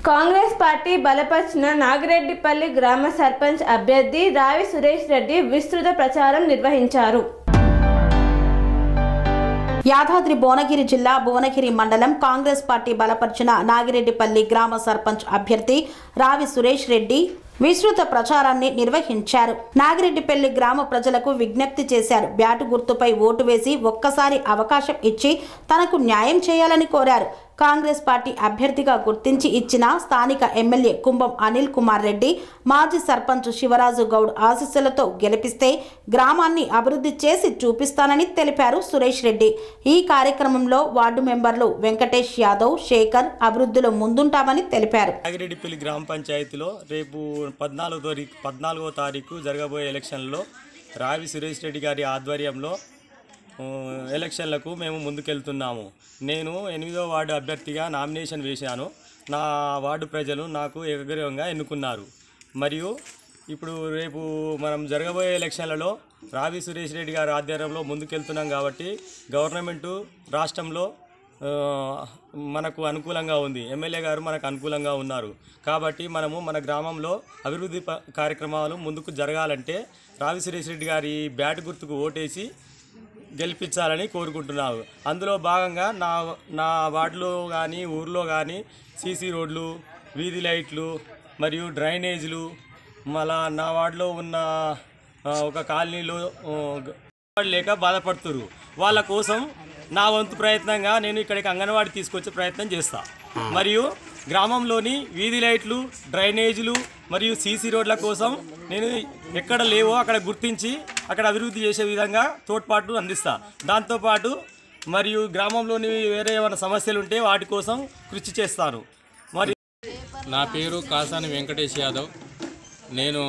Congress party బలపరిచిన నాగిరెడ్డిపల్లి గ్రామ సర్పంచ్ అభ్యర్థి రావి సురేష్ రెడ్డి విస్తృత ప్రచారం నిర్వహించారు. యాదాద్రి భువనగిరి జిల్లా భువనగిరి మండలం కాంగ్రెస్ పార్టీ బలపరిచిన నాగిరెడ్డిపల్లి గ్రామ సర్పంచ్ అభ్యర్థి రావి సురేష్ రెడ్డి విస్తృత ప్రచారాన్ని నిర్వహించారు. నాగిరెడ్డిపల్లి గ్రామ ప్రజలకు విజ్ఞప్తి చేశారు. బ్యాటు గుర్తుపై ఓటు వేసి ఒక్కసారి అవకాశం ఇచ్చి తనకు న్యాయం చేయాలని కోరారు. కాంగ్రెస్ పార్టీ అభ్యర్థిగా గుర్తించి ఇచ్చిన స్థానిక ఎమ్మెల్యే కుంభం అనిల్ కుమార్ రెడ్డి, మాజీ సర్పంచ్ శివరాజు గౌడ్ ఆశీస్సులతో గెలిపిస్తే గ్రామాన్ని అభివృద్ధి చేసి చూపిస్తానని తెలిపారు సురేష్ రెడ్డి. ఈ కార్యక్రమంలో వార్డు మెంబర్లు వెంకటేష్ యాదవ్, శేఖర్ అభివృద్ధిలో ముందుంటామని తెలిపారు. నాగిరెడ్డిపల్లి గ్రామ పంచాయతీలో రేపు 14వ తారీఖు జరగబోయే ఎలక్షన్లో రావి సురేష్ రెడ్డి గారి ఆధ్వర్యంలో ఎలక్షన్లకు మేము ముందుకెళ్తున్నాము. నేను 8వ వార్డు అభ్యర్థిగా నామినేషన్ వేశాను. నా వార్డు ప్రజలు నాకు ఏకగ్రీవంగా ఎన్నుకున్నారు. మరియు ఇప్పుడు రేపు మనం జరగబోయే ఎలక్షన్లలో రావి సురేష్ రెడ్డి గారి ఆధ్వర్యంలో ముందుకెళ్తున్నాం కాబట్టి గవర్నమెంటు రాష్ట్రంలో మనకు అనుకూలంగా ఉంది. ఎమ్మెల్యే గారు మనకు అనుకూలంగా ఉన్నారు. కాబట్టి మనము మన గ్రామంలో అభివృద్ధి కార్యక్రమాలు ముందుకు జరగాలంటే రావి సురేష్ రెడ్డి గారి బ్యాట్ గుర్తుకు ఓటేసి గెలిపించాలని కోరుకుంటున్నాను. అందులో భాగంగా నా వార్డులో కానీ ఊర్లో కానీ సీసీ రోడ్లు, వీధి లైట్లు మరియు డ్రైనేజీలు, మళ్ళా నా వార్డులో ఉన్న ఒక కాలనీలో లేక బాధపడుతున్నారు. వాళ్ళ కోసం నా వంతు ప్రయత్నంగా నేను ఇక్కడికి అంగన్వాడీ తీసుకొచ్చే ప్రయత్నం చేస్తా. మరియు గ్రామంలోని వీధి లైట్లు, డ్రైనేజీలు మరియు సీసీ రోడ్ల కోసం నేను ఎక్కడ లేవో అక్కడ గుర్తించి అక్కడ అభివృద్ధి చేసే విధంగా తోడ్పాటు అందిస్తా. దాంతోపాటు మరియు గ్రామంలోని వేరే ఏమైనా సమస్యలు ఉంటే వాటి కోసం కృషి చేస్తాను. మరి నా పేరు కాసాని వెంకటేష్ యాదవ్. నేను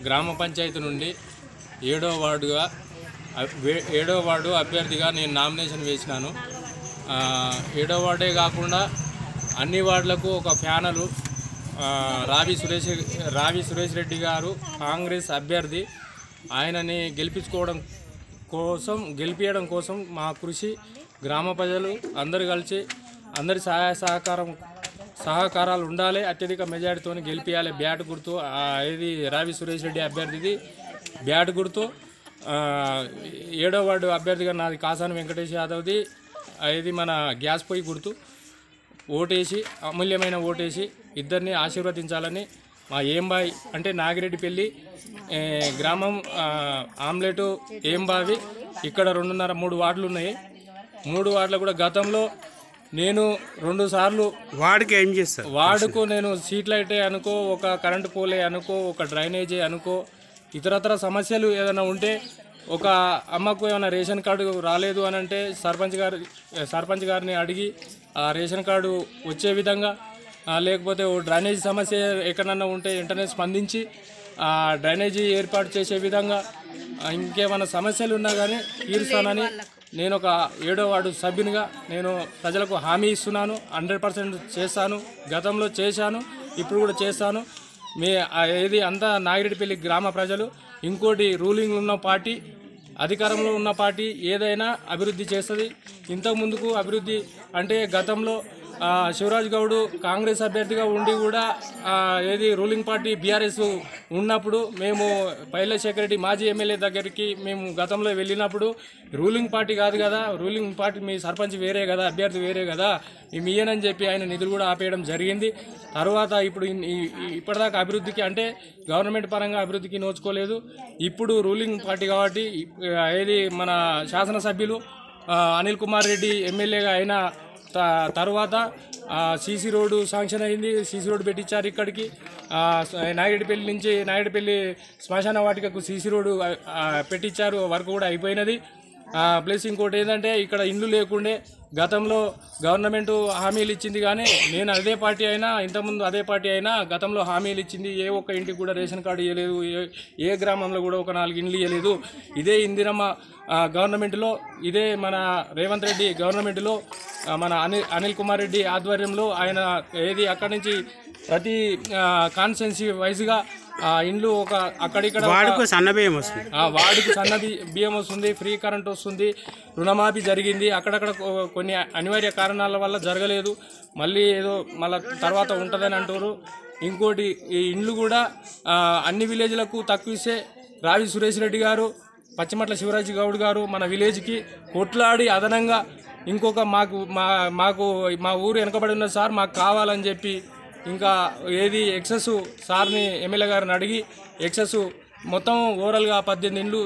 గ్రామ పంచాయతీ నుండి 7వ వార్డు అభ్యర్థిగా నేను నామినేషన్ వేసినాను. 7వ వార్డే కాకుండా అన్ని వార్డులకు ఒక ప్యానలు రావి సురేష్ రెడ్డి గారు కాంగ్రెస్ అభ్యర్థి. ఆయనని గెలిపించడం కోసం మా కృషి గ్రామ ప్రజలు అందరు కలిసి అందరి సహకారాలు ఉండాలి. అత్యధిక మెజారిటీతో గెలిపించాలి. బ్యాట్ గుర్తు ఇది రావి సురేష్ రెడ్డి అభ్యర్థిది బ్యాట్ గుర్తు. 7వ వార్డు అభ్యర్థిగా నాది కాసాని వెంకటేష్ యాదవ్ది ఇది మన గ్యాస్ పొయ్యి గుర్తు. ఓటేసి అమూల్యమైన ఓటేసి ఇద్దరిని ఆశీర్వదించాలని మా ఏంబాయి అంటే నాగిరెడ్డిపల్లి గ్రామం ఆమ్లెట్ ఏంబావి ఇక్కడ 2.5-3 వార్డులు ఉన్నాయి. 3 వార్డులు కూడా గతంలో నేను 2 సార్లు వార్డుకి ఏం చేస్తాను. వార్డుకు నేను స్ట్రీట్ లైటే అనుకో, ఒక కరెంటు పోలే అనుకో, ఒక డ్రైనేజీ అనుకో, ఇతరత్ర సమస్యలు ఏదైనా ఉంటే, ఒక అమ్మకు ఏమైనా రేషన్ కార్డు రాలేదు అని అంటే సర్పంచ్ గారిని అడిగి ఆ రేషన్ కార్డు వచ్చే విధంగా, లేకపోతే ఓ డ్రైనేజీ సమస్య ఎక్కడన్నా ఉంటే వెంటనే స్పందించి ఆ డ్రైనేజీ ఏర్పాటు చేసే విధంగా, ఇంకేమైనా సమస్యలు ఉన్నా కానీ తీరుస్తానని నేను ఒక 7వ వార్డు సభ్యునిగా నేను ప్రజలకు హామీ ఇస్తున్నాను. 100% చేస్తాను. గతంలో చేశాను, ఇప్పుడు కూడా చేస్తాను. ఏది అంతా నాగిరెడ్డిపల్లి గ్రామ ప్రజలు. ఇంకోటి రూలింగ్ ఉన్న పార్టీ, అధికారంలో ఉన్న పార్టీ ఏదైనా అభివృద్ధి చేస్తుంది. ఇంతకుముందుకు అభివృద్ధి అంటే గతంలో శివరాజ్ గౌడ్ కాంగ్రెస్ అభ్యర్థిగా ఉండి కూడా ఏది రూలింగ్ పార్టీ బీఆర్ఎస్ ఉన్నప్పుడు మేము పైలశేఖర్ రెడ్డి మాజీ ఎమ్మెల్యే దగ్గరికి మేము గతంలో వెళ్ళినప్పుడు రూలింగ్ పార్టీ కాదు కదా, రూలింగ్ పార్టీ మీ సర్పంచ్ వేరే కదా, అభ్యర్థి వేరే కదా, మేము ఇయ్యనని చెప్పి ఆయన నిధులు కూడా ఆపేయడం జరిగింది. తర్వాత ఇప్పుడు ఇప్పటిదాకా అభివృద్ధికి అంటే గవర్నమెంట్ పరంగా అభివృద్ధికి నోచుకోలేదు. ఇప్పుడు రూలింగ్ పార్టీ కాబట్టి ఏది మన శాసనసభ్యులు అనిల్ కుమార్ రెడ్డి ఎమ్మెల్యేగా అయిన తర్వాత సీసీ రోడ్డు శాంక్షన్ అయింది. సీసీ రోడ్డు పెట్టించారు. ఇక్కడికి నాగిరెడ్డిపల్లి నుంచి నాగిరెడ్డిపల్లి శ్మశాన వాటికకు సీసీ రోడ్డు పెట్టించారు. వర్క్ కూడా అయిపోయినది. ప్లస్ ఇంకోటి ఏంటంటే ఇక్కడ ఇండ్లు లేకుండే గతంలో గవర్నమెంట్ హామీలు ఇచ్చింది. కానీ నేను అదే పార్టీ అయినా, ఇంతకుముందు అదే పార్టీ అయినా గతంలో హామీలు ఇచ్చింది. ఏ ఒక్క ఇంటికి కూడా రేషన్ కార్డు ఇవ్వలేదు. ఏ గ్రామంలో కూడా ఒక 4 ఇండ్లు ఇవ్వలేదు. ఇదే ఇందిరమ్మ గవర్నమెంట్లో, ఇదే మన రేవంత్ రెడ్డి గవర్నమెంట్లో మన అనిల్ కుమార్ రెడ్డి ఆధ్వర్యంలో ఆయన ఏది అక్కడి నుంచి ప్రతి కాన్స్టిట్యున్సీ వైజ్గా ఆ ఇండ్లు ఒక అక్కడిక్కడ వాడుకు సన్న బియ్యం వస్తుంది, వాడికి సన్న బియ్యం వస్తుంది, ఫ్రీ కరెంట్ వస్తుంది, రుణమాఫీ జరిగింది. అక్కడక్కడ కొన్ని అనివార్య కారణాల వల్ల జరగలేదు, మళ్ళీ ఏదో మళ్ళీ తర్వాత ఉంటుందని అంటారు. ఇంకోటి ఈ ఇండ్లు కూడా అన్ని విలేజ్లకు తక్కువస్తే రావి సురేష్ రెడ్డి గారు, పచ్చిమట్ల శివరాజ్ గౌడ్ గారు మన విలేజ్కి కొట్లాడి అదనంగా ఇంకొక మా ఊరు వెనకబడి ఉన్న సార్ మాకు కావాలని చెప్పి ఇంకా ఏది ఎక్సెస్ సార్ని ఎమ్మెల్యే గారిని అడిగి ఎక్సెస్ మొత్తం ఓవరాల్గా 18 ఇండ్లు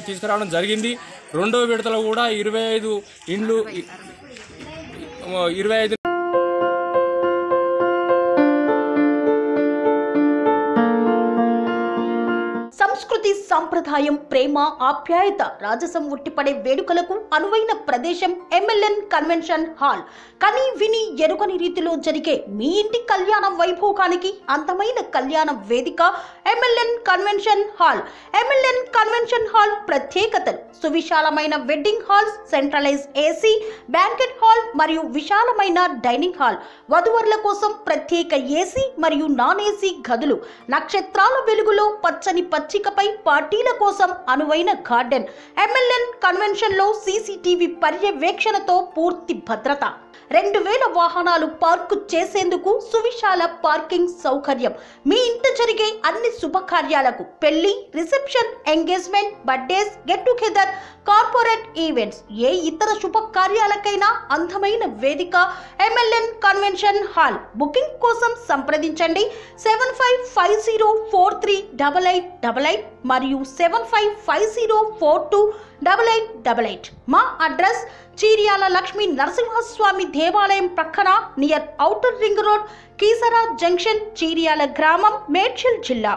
తీసుకురావడం జరిగింది. రెండో విడతలో కూడా 25 ఇండ్లు 25 సంస్కృతి సంప్రదాయం ప్రేమ ఆప్యాయత రాజసం ఉట్టిపడే వేడుకలకు అనువైన ప్రదేశం ఎంఎల్ఎన్ కన్వెన్షన్ హాల్. కని విని ఎరుగని రీతిలో జరిగే మీ ఇంటి కళ్యాణ వైభోగానికి అందమైన కళ్యాణ వేదిక MLN convention hall. MLN convention hall ప్రత్యేకతలు: సువిశాలమైన wedding halls, centralize AC, banquet hall మరియు విశాలమైన డైనింగ్ హాల్, వధువరుల కోసం ప్రత్యేక ఏసీ మరియు నాన్ ఏసీ గదులు, నక్షత్రాల వెలుగులో పచ్చని పచ్చికపై పార్టీల కోసం అనువైన గార్డెన్. ఎంఎల్ఎన్ కన్వెన్షన్ లో సీసీటీవీ పర్యవేక్షణతో పూర్తి భద్రత, 2000 వాహనాలు పార్కు చేసేందుకు సువిశాల పార్కింగ్ సౌకర్యం. మీ ఇంట జరిగే అన్ని శుభకార్యాలకు, పెళ్లి, reception, engagement, birthdays, get together, corporate events, ఏ ఇతర శుభకార్యాలకైనా అందమైన వేదిక ఎంఎల్ఎన్ కన్వెన్షన్ హాల్. బుకింగ్ కోసం సంప్రదించండి 7550438888 మరియు 7550428888. మా అడ్రస్ చీర్యాల లక్ష్మీ నరసింహస్వామి దేవాలయం ప్రక్కన, near outer ring road, Keesara junction, Cheeryal గ్రామం, మేడ్చల్ జిల్లా.